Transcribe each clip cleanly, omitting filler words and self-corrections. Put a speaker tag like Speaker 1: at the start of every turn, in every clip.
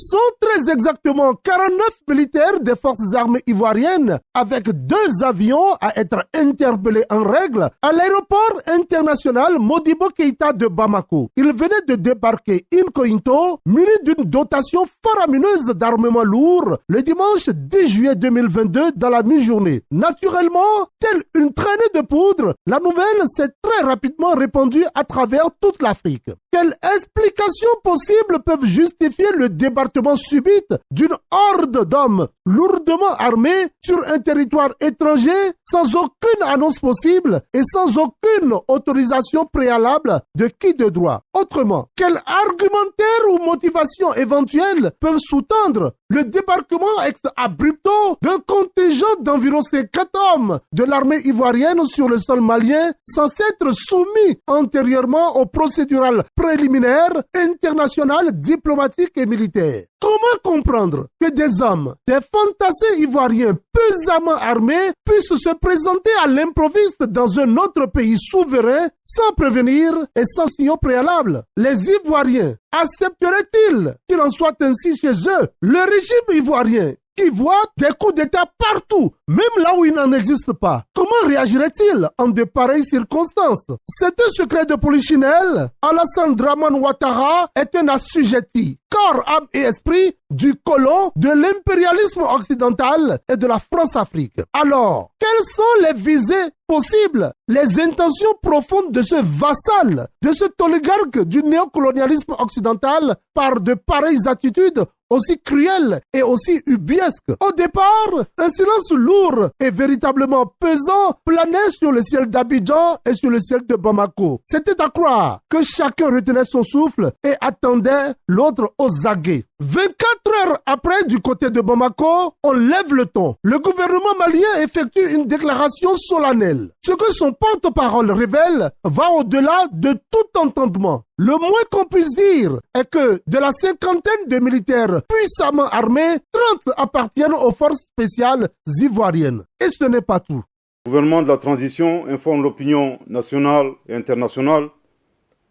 Speaker 1: sont très exactement 49 militaires des forces armées ivoiriennes avec 2 avions à être interpellés en règle à l'aéroport international Modibo Keïta de Bamako. Ils venaient de débarquer incognito, munis d'une dotation faramineuse d'armement lourd le dimanche 10 juillet 2022 dans la mi-journée. Naturellement, telle une traînée de poudre, la nouvelle s'est très rapidement répandue à travers toute l'Afrique. Quelles explications possibles peuvent justifier le débarquement subit d'une horde d'hommes lourdement armés sur un territoire étranger sans aucune annonce possible et sans aucune autorisation préalable de qui de droit? Autrement, quel argumentaire ou motivation éventuelle peuvent sous-tendre le débarquement ex abrupto d'un contingent d'environ 50 hommes de l'armée ivoirienne sur le sol malien sans être soumis antérieurement au procédural préliminaire international, diplomatique et militaire? Comment comprendre que des hommes, des fantassins ivoiriens pesamment armés puissent se présenter à l'improviste dans un autre pays souverain sans prévenir et sans signaux préalable? Les Ivoiriens accepteraient-ils qu'il en soit ainsi chez eux? Le régime ivoirien qui voit des coups d'État partout, même là où il n'en existe pas. Comment réagirait-il en de pareilles circonstances? C'est un secret de polichinelle. Alassane Dramane Ouattara est un assujetti, corps, âme et esprit du colon de l'impérialisme occidental et de la France-Afrique. Alors, quelles sont les visées possibles, les intentions profondes de ce vassal, de cet oligarque du néocolonialisme occidental par de pareilles attitudes aussi cruelles et aussi ubiesques? Au départ, un silence lourd et véritablement pesant planait sur le ciel d'Abidjan et sur le ciel de Bamako. C'était à croire que chacun retenait son souffle et attendait l'autre aux aguets. 24 heures après, du côté de Bamako, on lève le ton. Le gouvernement malien effectue une déclaration solennelle. Ce que son porte-parole révèle va au-delà de tout entendement. Le moins qu'on puisse dire est que de la 50aine de militaires puissamment armés, 30 appartiennent aux forces spéciales ivoiriennes. Et ce n'est pas tout.
Speaker 2: Le gouvernement de la transition informe l'opinion nationale et internationale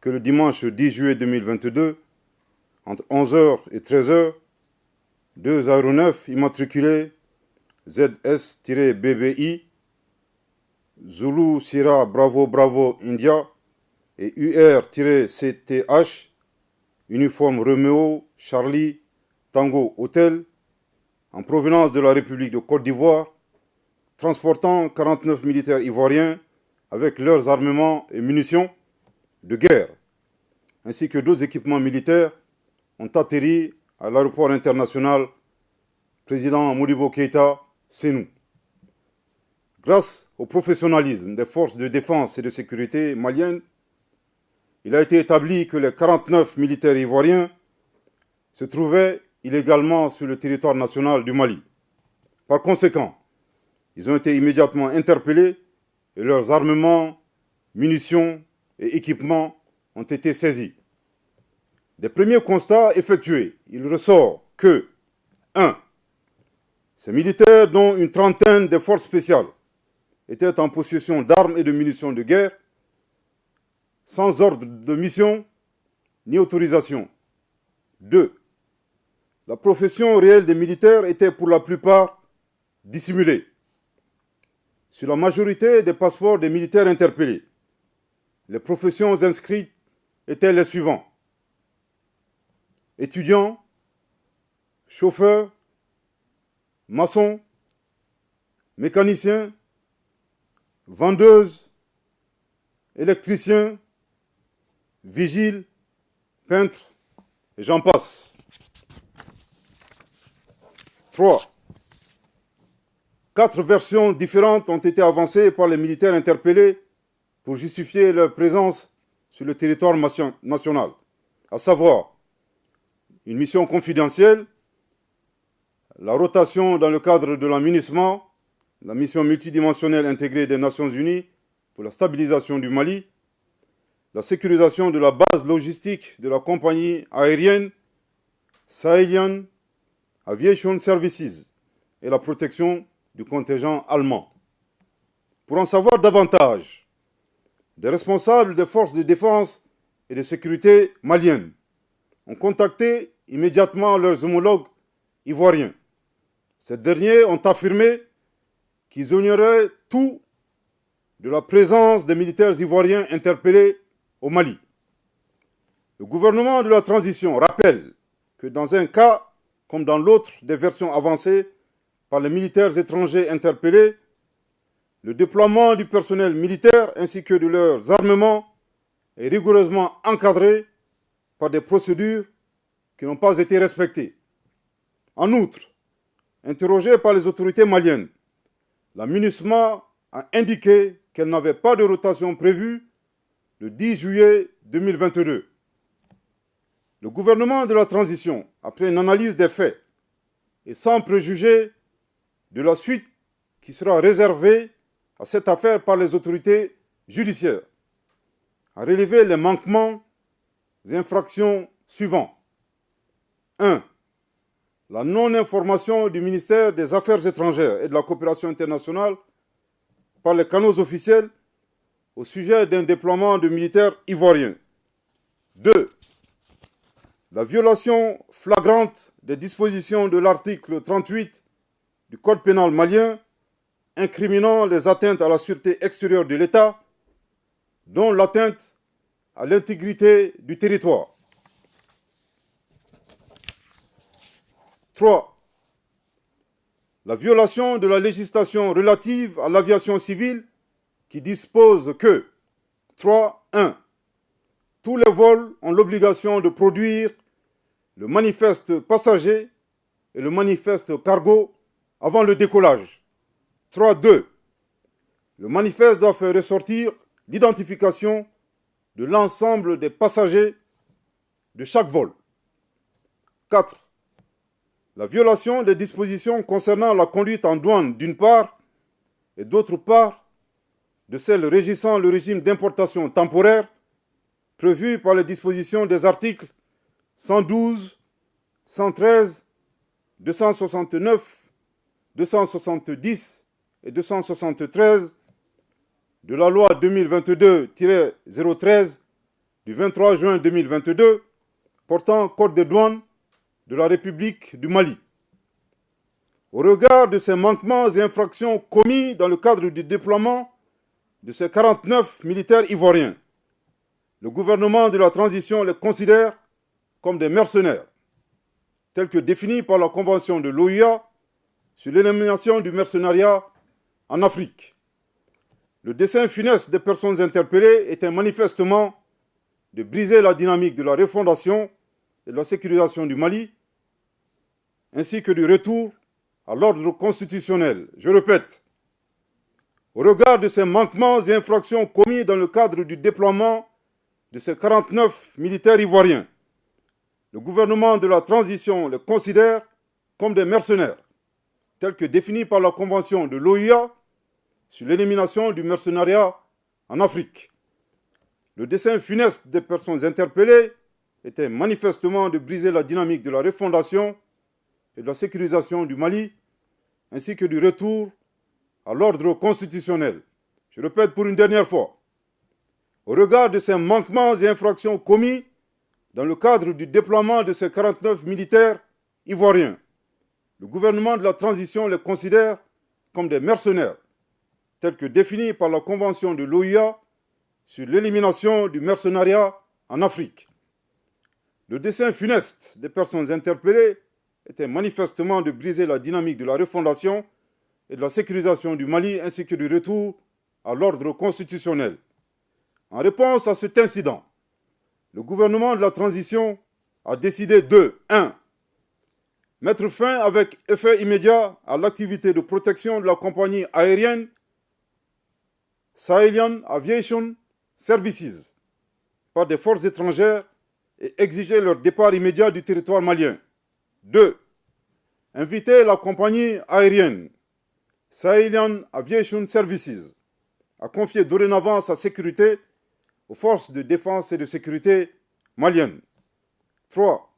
Speaker 2: que le dimanche 10 juillet 2022, entre 11h et 13h, 2 aéronefs immatriculés ZS-BBI, Zulu Sierra Bravo Bravo India et UR-CTH, uniforme Romeo Charlie Tango Hotel, en provenance de la République de Côte d'Ivoire, transportant 49 militaires ivoiriens avec leurs armements et munitions de guerre, ainsi que d'autres équipements militaires, ont atterri à l'aéroport international président Modibo Keïta, Sénou. Grâce au professionnalisme des forces de défense et de sécurité maliennes, il a été établi que les 49 militaires ivoiriens se trouvaient illégalement sur le territoire national du Mali. Par conséquent, ils ont été immédiatement interpellés et leurs armements, munitions et équipements ont été saisis. Des premiers constats effectués, il ressort que 1. Ces militaires, dont une trentaine de forces spéciales, étaient en possession d'armes et de munitions de guerre, sans ordre de mission ni autorisation. 2. La profession réelle des militaires était pour la plupart dissimulée. Sur la majorité des passeports des militaires interpellés, les professions inscrites étaient les suivants: étudiants, chauffeurs, maçons, mécaniciens, vendeuses, électriciens, vigiles, peintres, et j'en passe. 3. 4 versions différentes ont été avancées par les militaires interpellés pour justifier leur présence sur le territoire national, à savoir une mission confidentielle, la rotation dans le cadre de la MINUSMA, la mission multidimensionnelle intégrée des Nations Unies pour la stabilisation du Mali, la sécurisation de la base logistique de la compagnie aérienne Sahelian Aviation Services et la protection du contingent allemand. Pour en savoir davantage, des responsables des forces de défense et de sécurité maliennes ont contacté immédiatement leurs homologues ivoiriens. Ces derniers ont affirmé qu'ils ignoraient tout de la présence des militaires ivoiriens interpellés au Mali. Le gouvernement de la transition rappelle que dans un cas, comme dans l'autre des versions avancées par les militaires étrangers interpellés, le déploiement du personnel militaire ainsi que de leurs armements est rigoureusement encadré par des procédures qui n'ont pas été respectées. En outre, interrogée par les autorités maliennes, la MINUSMA a indiqué qu'elle n'avait pas de rotation prévue le 10 juillet 2022. Le gouvernement de la transition, après une analyse des faits et sans préjuger de la suite qui sera réservée à cette affaire par les autorités judiciaires, a relevé les manquements et infractions suivants. 1. La non-information du ministère des Affaires étrangères et de la coopération internationale par les canaux officiels au sujet d'un déploiement de militaires ivoiriens. 2. La violation flagrante des dispositions de l'article 38 du Code pénal malien incriminant les atteintes à la sûreté extérieure de l'État, dont l'atteinte à l'intégrité du territoire. 3. La violation de la législation relative à l'aviation civile qui dispose que 3.1. Tous les vols ont l'obligation de produire le manifeste passager et le manifeste cargo avant le décollage. 3.2. Le manifeste doit faire ressortir l'identification de l'ensemble des passagers de chaque vol. 4. La violation des dispositions concernant la conduite en douane d'une part et d'autre part de celles régissant le régime d'importation temporaire prévu par les dispositions des articles 112, 113, 269, 270 et 273 de la loi 2022-013 du 23 juin 2022 portant code des douanes de la République du Mali. Au regard de ces manquements et infractions commis dans le cadre du déploiement de ces 49 militaires ivoiriens, le gouvernement de la transition les considère comme des mercenaires, tels que définis par la Convention de l'OUA sur l'élimination du mercenariat en Afrique. Le dessein funeste des personnes interpellées était manifestement de briser la dynamique de la refondation et de la sécurisation du Mali, ainsi que du retour à l'ordre constitutionnel. Je répète, au regard de ces manquements et infractions commis dans le cadre du déploiement de ces 49 militaires ivoiriens, le gouvernement de la transition les considère comme des mercenaires, tels que définis par la Convention de l'OUA sur l'élimination du mercenariat en Afrique. Le dessein funeste des personnes interpellées était manifestement de briser la dynamique de la refondation et de la sécurisation du Mali, ainsi que du retour à l'ordre constitutionnel. Je répète pour une dernière fois. Au regard de ces manquements et infractions commis dans le cadre du déploiement de ces 49 militaires ivoiriens, le gouvernement de la transition les considère comme des mercenaires, tels que définis par la Convention de l'OUA sur l'élimination du mercenariat en Afrique. Le dessein funeste des personnes interpellées était manifestement de briser la dynamique de la refondation et de la sécurisation du Mali ainsi que du retour à l'ordre constitutionnel. En réponse à cet incident, le gouvernement de la transition a décidé de 1. Mettre fin avec effet immédiat à l'activité de protection de la compagnie aérienne Sahelyan Aviation Services par des forces étrangères et exiger leur départ immédiat du territoire malien. 2. Inviter la compagnie aérienne Sahelyan Aviation Services à confier dorénavant sa sécurité aux forces de défense et de sécurité maliennes. 3.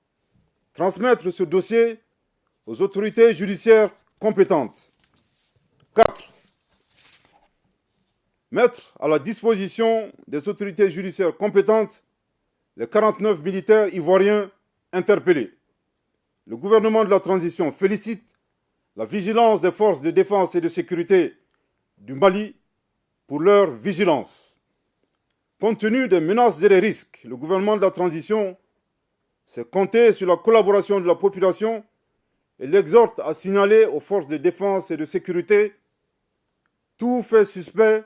Speaker 2: Transmettre ce dossier aux autorités judiciaires compétentes. 4. Mettre à la disposition des autorités judiciaires compétentes les 49 militaires ivoiriens interpellés. Le gouvernement de la transition félicite la vigilance des forces de défense et de sécurité du Mali pour leur vigilance. Compte tenu des menaces et des risques, le gouvernement de la transition s'est compté sur la collaboration de la population et l'exhorte à signaler aux forces de défense et de sécurité tout fait suspect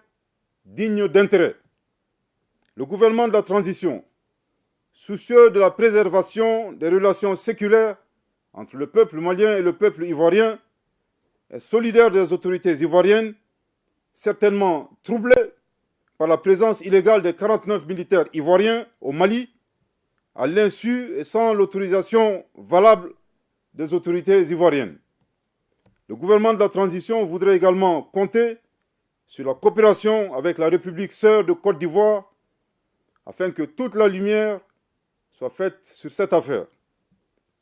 Speaker 2: digne d'intérêt. Le gouvernement de la transition, soucieux de la préservation des relations séculaires entre le peuple malien et le peuple ivoirien, est solidaire des autorités ivoiriennes, certainement troublées par la présence illégale des 49 militaires ivoiriens au Mali, à l'insu et sans l'autorisation valable des autorités ivoiriennes. Le gouvernement de la transition voudrait également compter sur la coopération avec la République sœur de Côte d'Ivoire afin que toute la lumière soit faite sur cette affaire.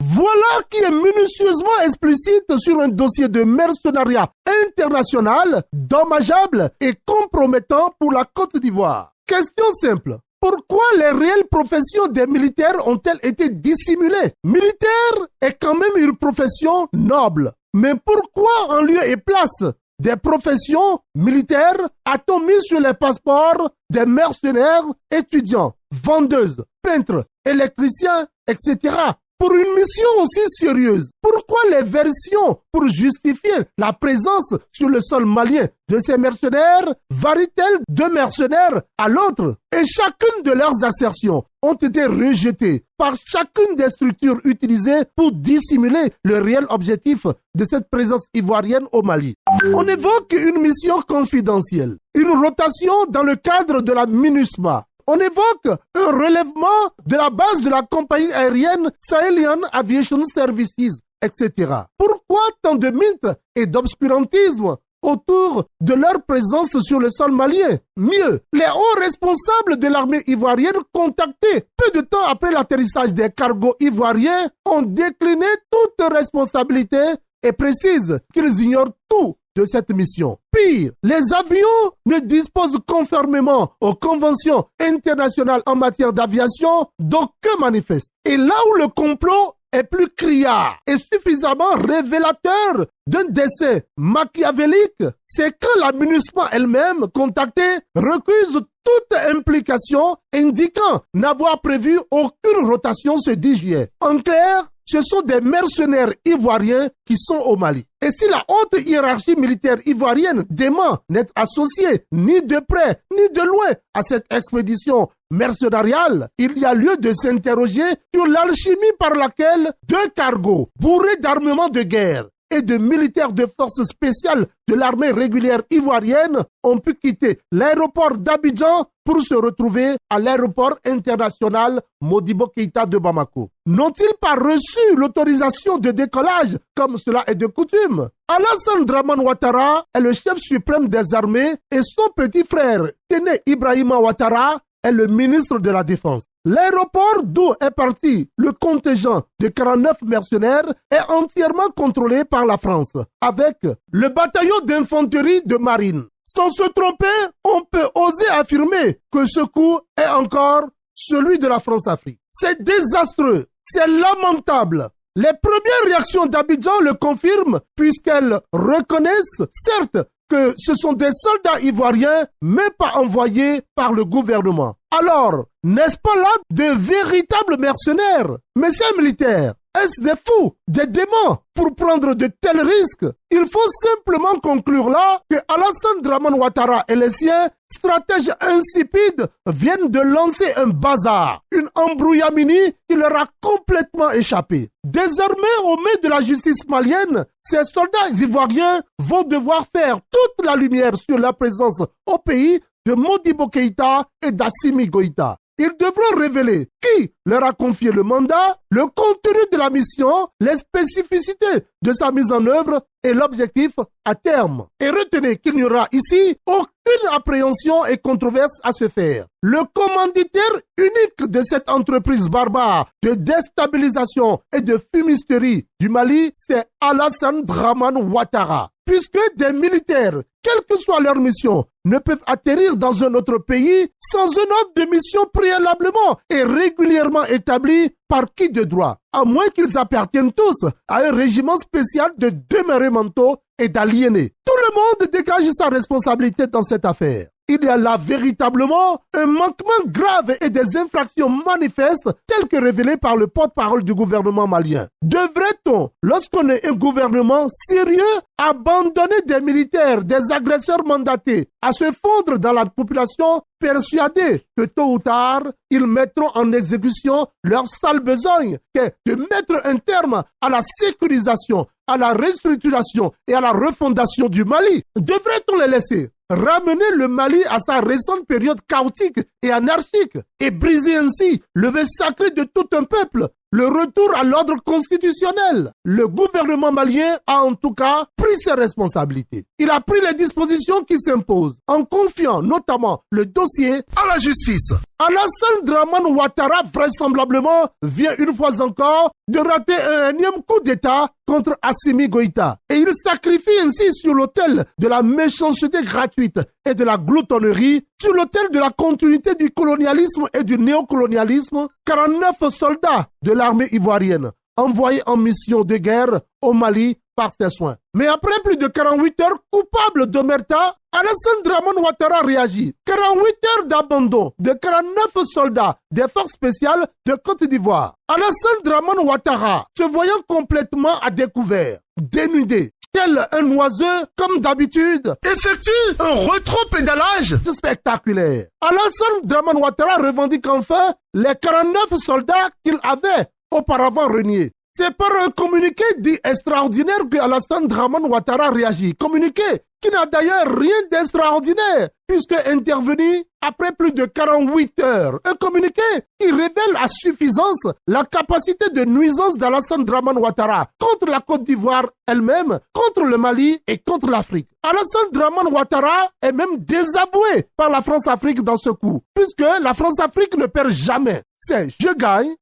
Speaker 1: Voilà qui est minutieusement explicite sur un dossier de mercenariat international, dommageable et compromettant pour la Côte d'Ivoire. Question simple. Pourquoi les réelles professions des militaires ont-elles été dissimulées? Militaire est quand même une profession noble. Mais pourquoi en lieu et place des professions militaires a-t-on mis sur les passeports des mercenaires, étudiants, vendeuses, peintres, électriciens, etc. Pour une mission aussi sérieuse, pourquoi les versions pour justifier la présence sur le sol malien de ces mercenaires varient-elles d'un mercenaire à l'autre? Et chacune de leurs assertions ont été rejetées par chacune des structures utilisées pour dissimuler le réel objectif de cette présence ivoirienne au Mali. On évoque une mission confidentielle, une rotation dans le cadre de la MINUSMA. On évoque un relèvement de la base de la compagnie aérienne Sahelian Aviation Services, etc. Pourquoi tant de mythes et d'obscurantisme autour de leur présence sur le sol malien? Mieux, les hauts responsables de l'armée ivoirienne contactés peu de temps après l'atterrissage des cargos ivoiriens ont décliné toute responsabilité et précisent qu'ils ignorent tout de cette mission. Pire, les avions ne disposent conformément aux conventions internationales en matière d'aviation d'aucun manifeste. Et là où le complot est plus criard et suffisamment révélateur d'un décès machiavélique, c'est quand la MINUSMA elle-même, contactée, recuse toute implication indiquant n'avoir prévu aucune rotation ce 10 juillet. En clair, ce sont des mercenaires ivoiriens qui sont au Mali. Et si la haute hiérarchie militaire ivoirienne dément n'être associée ni de près ni de loin à cette expédition mercenariale, il y a lieu de s'interroger sur l'alchimie par laquelle deux cargos bourrés d'armements de guerre et de militaires de forces spéciales de l'armée régulière ivoirienne ont pu quitter l'aéroport d'Abidjan pour se retrouver à l'aéroport international Modibo Keïta de Bamako. N'ont-ils pas reçu l'autorisation de décollage comme cela est de coutume? Alassane Dramane Ouattara est le chef suprême des armées et son petit frère, Téné Ibrahima Ouattara, est le ministre de la Défense. L'aéroport d'où est parti le contingent de 49 mercenaires est entièrement contrôlé par la France, avec le bataillon d'infanterie de marine. Sans se tromper, on peut oser affirmer que ce coup est encore celui de la France-Afrique. C'est désastreux, c'est lamentable. Les premières réactions d'Abidjan le confirment puisqu'elles reconnaissent, certes, que ce sont des soldats ivoiriens, mais pas envoyés par le gouvernement. Alors, n'est-ce pas là de véritables mercenaires? Messieurs militaires, est-ce des fous, des démons pour prendre de tels risques? Il faut simplement conclure là que Alassane Dramane Ouattara et les siens, stratèges insipides, viennent de lancer un bazar, une embrouillamini qui leur a complètement échappé. Désormais, au milieu de la justice malienne, ces soldats ivoiriens vont devoir faire toute la lumière sur la présence au pays de Modibo Keïta et d'Assimi Goïta. Ils devront révéler qui leur a confié le mandat, le contenu de la mission, les spécificités de sa mise en œuvre et l'objectif à terme. Et retenez qu'il n'y aura ici aucune appréhension et controverse à se faire. Le commanditaire unique de cette entreprise barbare de déstabilisation et de fumisterie du Mali, c'est Alassane Dramane Ouattara. puisque des militaires, quelle que soit leur mission, ne peuvent atterrir dans un autre pays sans un ordre de mission préalablement et régulièrement établi par qui de droit, à moins qu'ils appartiennent tous à un régiment spécial de demeurés mentaux et d'aliénés. Tout le monde dégage sa responsabilité dans cette affaire. Il y a là véritablement un manquement grave et des infractions manifestes telles que révélées par le porte-parole du gouvernement malien. Devrait-on, lorsqu'on est un gouvernement sérieux, abandonner des militaires, des agresseurs mandatés à se fondre dans la population persuadés que tôt ou tard, ils mettront en exécution leur sale besogne, qui est de mettre un terme à la sécurisation, à la restructuration et à la refondation du Mali? Devrait-on les laisser ramener le Mali à sa récente période chaotique et anarchique et briser ainsi le vœu sacré de tout un peuple, le retour à l'ordre constitutionnel? Le gouvernement malien a en tout cas pris ses responsabilités. Il a pris les dispositions qui s'imposent en confiant notamment le dossier à la justice. Alassane Dramane Ouattara vraisemblablement vient une fois encore de rater un énième coup d'État contre Assimi Goïta. Et il sacrifie ainsi sur l'autel de la méchanceté gratuite et de la gloutonnerie, sur l'autel de la continuité du colonialisme et du néocolonialisme, 49 soldats de l'armée ivoirienne envoyés en mission de guerre au Mali par ses soins. Mais après plus de 48 heures coupables d'omerta, Alassane Dramane Ouattara réagit. 48 heures d'abandon de 49 soldats des forces spéciales de Côte d'Ivoire. Alassane Dramane Ouattara, se voyant complètement à découvert, dénudé, tel un oiseau, comme d'habitude, effectue un rétro-pédalage spectaculaire. Alassane Dramane Ouattara revendique enfin les 49 soldats qu'il avait auparavant reniés. C'est par un communiqué dit extraordinaire que Alassane Dramane Ouattara réagit. Communiqué qui n'a d'ailleurs rien d'extraordinaire, puisque intervenu après plus de 48 heures. Un communiqué qui révèle à suffisance la capacité de nuisance d'Alassane Dramane Ouattara contre la Côte d'Ivoire elle-même, contre le Mali et contre l'Afrique. Alassane Dramane Ouattara est même désavoué par la France-Afrique dans ce coup, puisque la France-Afrique ne perd jamais. C'est je gagne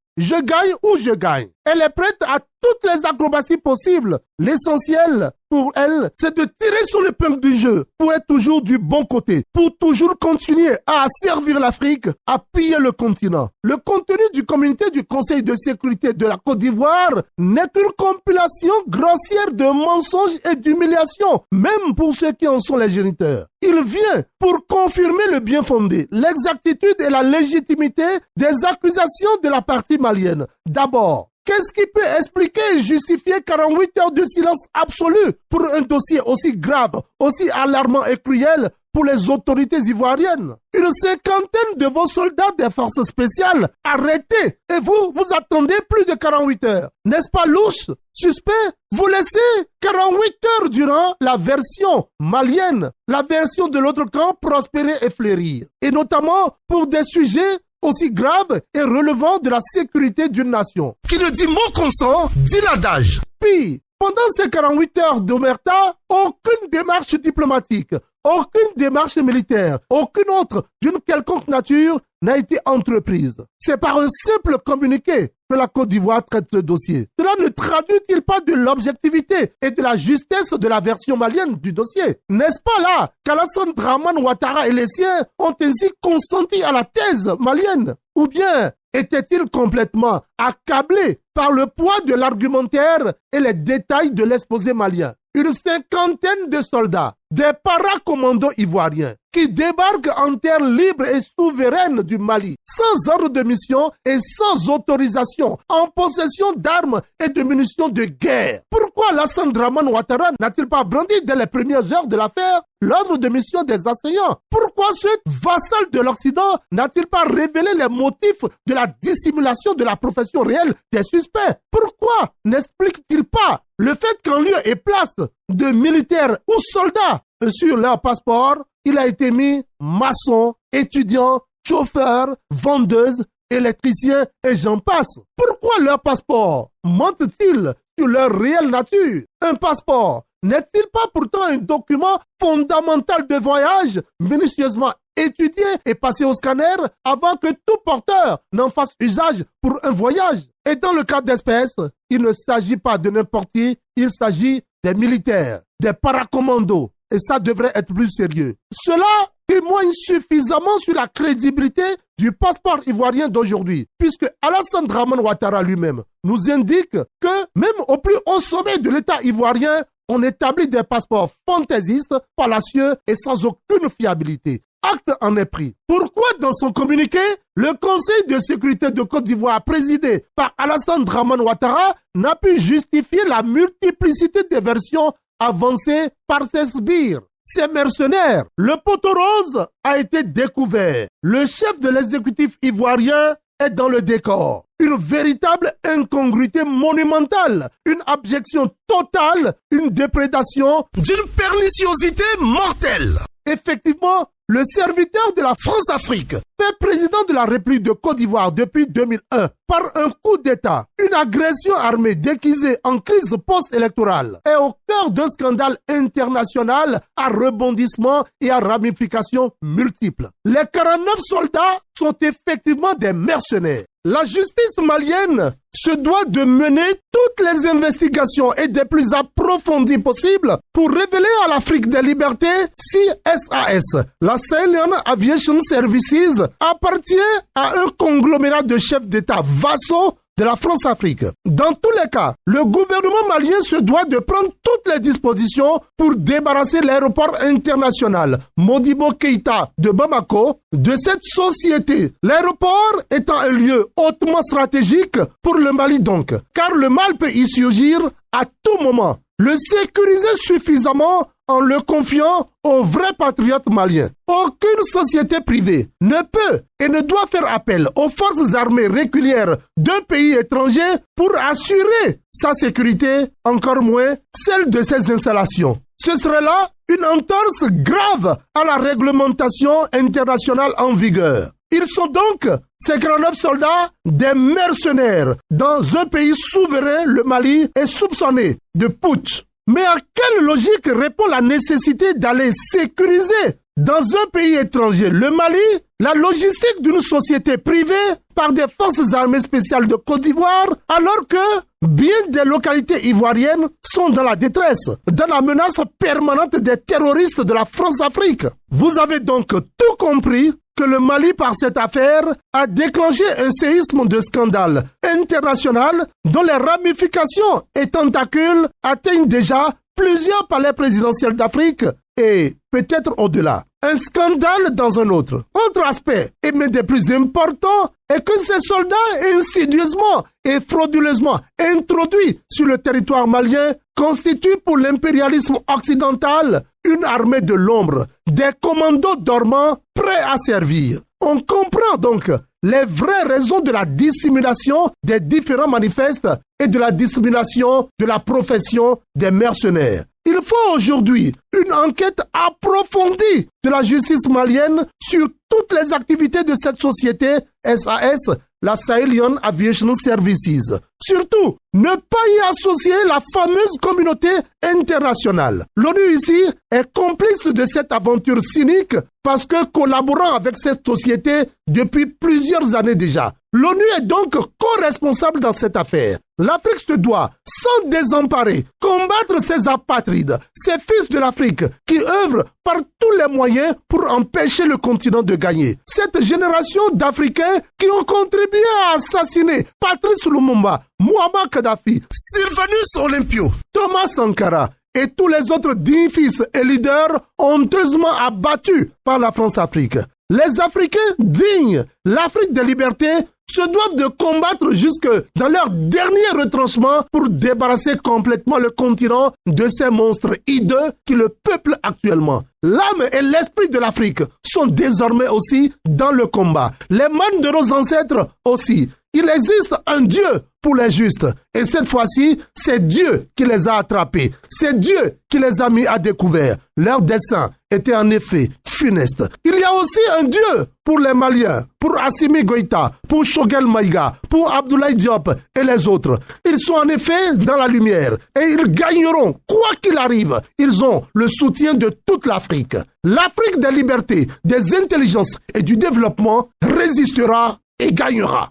Speaker 1: ou je gagne. Elle est prête à toutes les acrobaties possibles. L'essentiel pour elle, c'est de tirer sur l'épingle du jeu pour être toujours du bon côté, pour toujours continuer à servir l'Afrique, à piller le continent. Le contenu du communiqué du Conseil de sécurité de la Côte d'Ivoire n'est qu'une compilation grossière de mensonges et d'humiliations, même pour ceux qui en sont les géniteurs. Il vient pour confirmer le bien fondé, l'exactitude et la légitimité des accusations de la partie malienne. D'abord, qu'est-ce qui peut expliquer et justifier 48 heures de silence absolu pour un dossier aussi grave, aussi alarmant et cruel pour les autorités ivoiriennes? Une cinquantaine de vos soldats des forces spéciales arrêtés et vous attendez plus de 48 heures. N'est-ce pas louche? Suspect? Vous laissez 48 heures durant la version malienne, la version de l'autre camp prospérer et fleurir. Et notamment pour des sujets aussi grave et relevant de la sécurité d'une nation. Qui ne dit mot consent, dit l'adage. Puis, pendant ces 48 heures d'omerta, aucune démarche diplomatique, aucune démarche militaire, aucune autre d'une quelconque nature n'a été entreprise. C'est par un simple communiqué que la Côte d'Ivoire traite ce dossier. Cela ne traduit-il pas de l'objectivité et de la justesse de la version malienne du dossier? N'est-ce pas là qu'Alassane Dramane Ouattara et les siens ont ainsi consenti à la thèse malienne? Ou bien était-il complètement accablé par le poids de l'argumentaire et les détails de l'exposé malien? Une cinquantaine de soldats, des paracommandos ivoiriens, qui débarquent en terre libre et souveraine du Mali, sans ordre de mission et sans autorisation, en possession d'armes et de munitions de guerre. Pourquoi Alassane Dramane Ouattara n'a-t-il pas brandi dès les premières heures de l'affaire l'ordre de mission des enseignants? Pourquoi ce vassal de l'Occident n'a-t-il pas révélé les motifs de la dissimulation de la profession réelle des suspects? Pourquoi n'explique-t-il pas le fait qu'en lieu et place de militaires ou soldats sur leur passeport, il a été mis maçon, étudiant, chauffeur, vendeuse, électricien et j'en passe. Pourquoi leur passeport mentent-ils sur leur réelle nature? Un passeport n'est-il pas pourtant un document fondamental de voyage minutieusement étudié et passé au scanner avant que tout porteur n'en fasse usage pour un voyage? Et dans le cas d'espèce, il ne s'agit pas de n'importe qui, il s'agit des militaires. des paracommandos. Et ça devrait être plus sérieux. Cela témoigne suffisamment sur la crédibilité du passeport ivoirien d'aujourd'hui, puisque Alassane Dramane Ouattara lui-même nous indique que même au plus haut sommet de l'État ivoirien, on établit des passeports fantaisistes, fallacieux et sans aucune fiabilité. Acte en est pris. Pourquoi dans son communiqué, le Conseil de sécurité de Côte d'Ivoire présidé par Alassane Dramane Ouattara n'a pu justifier la multiplicité des versions avancées par ses sbires? Ces mercenaires, le poteau rose a été découvert. Le chef de l'exécutif ivoirien est dans le décor. Une véritable incongruité monumentale, une abjection totale, une déprédation d'une perniciosité mortelle. Effectivement, le serviteur de la France-Afrique, fait président de la République de Côte d'Ivoire depuis 2001, par un coup d'État, une agression armée déguisée en crise post-électorale, est au cœur d'un scandale international à rebondissements et à ramifications multiples. Les 49 soldats sont effectivement des mercenaires. La justice malienne se doit de mener toutes les investigations et des plus approfondies possibles pour révéler à l'Afrique des libertés si SAS, la Sahelian Aviation Services, appartient à un conglomérat de chefs d'État vassaux de la France-Afrique. Dans tous les cas, le gouvernement malien se doit de prendre toutes les dispositions pour débarrasser l'aéroport international Modibo Keïta de Bamako de cette société. L'aéroport étant un lieu hautement stratégique pour le Mali donc, car le mal peut y surgir à tout moment. Le sécuriser suffisamment en le confiant aux vrais patriotes maliens. Aucune société privée ne peut et ne doit faire appel aux forces armées régulières d'un pays étranger pour assurer sa sécurité, encore moins celle de ses installations. Ce serait là une entorse grave à la réglementation internationale en vigueur. Ils sont donc, ces 49 soldats, des mercenaires dans un pays souverain, le Mali, est soupçonné de putsch. Mais à quelle logique répond la nécessité d'aller sécuriser dans un pays étranger, le Mali, la logistique d'une société privée par des forces armées spéciales de Côte d'Ivoire, alors que bien des localités ivoiriennes sont dans la détresse, dans la menace permanente des terroristes de la France-Afrique? Vous avez donc tout compris que le Mali, par cette affaire, a déclenché un séisme de scandale international dont les ramifications et tentacules atteignent déjà plusieurs palais présidentiels d'Afrique et peut-être au-delà. Un scandale dans un autre. Autre aspect, et même des plus importants, est que ces soldats insidieusement et frauduleusement introduits sur le territoire malien constituent pour l'impérialisme occidental une armée de l'ombre, des commandos dormants prêts à servir. On comprend donc les vraies raisons de la dissimulation des différents manifestes et de la dissimulation de la profession des mercenaires. Il faut aujourd'hui une enquête approfondie de la justice malienne sur toutes les activités de cette société SAS, la Sahelian Aviation Services. Surtout, ne pas y associer la fameuse communauté internationale. L'ONU ici est complice de cette aventure cynique parce que collaborant avec cette société depuis plusieurs années déjà. L'ONU est donc co-responsable dans cette affaire. L'Afrique se doit, sans désemparer, combattre ces apatrides, ces fils de l'Afrique qui œuvrent par tous les moyens pour empêcher le continent de gagner. Cette génération d'Africains qui ont contribué à assassiner Patrice Lumumba, Muammar Kadhafi, Sylvanus Olympio, Thomas Sankara et tous les autres dignes fils et leaders honteusement abattus par la France-Afrique. Les Africains dignes, l'Afrique des libertés, se doivent de combattre jusque dans leur dernier retranchement pour débarrasser complètement le continent de ces monstres hideux qui le peuplent actuellement. L'âme et l'esprit de l'Afrique sont désormais aussi dans le combat. Les mânes de nos ancêtres aussi. Il existe un Dieu pour les justes. Et cette fois-ci, c'est Dieu qui les a attrapés. C'est Dieu qui les a mis à découvert. Leur dessein était en effet funeste. Il y a aussi un Dieu pour les Maliens, pour Assimi Goïta, pour Choguel Maïga, pour Abdoulaye Diop et les autres. Ils sont en effet dans la lumière et ils gagneront, quoi qu'il arrive. Ils ont le soutien de toute l'Afrique. L'Afrique des libertés, des intelligences et du développement résistera et gagnera.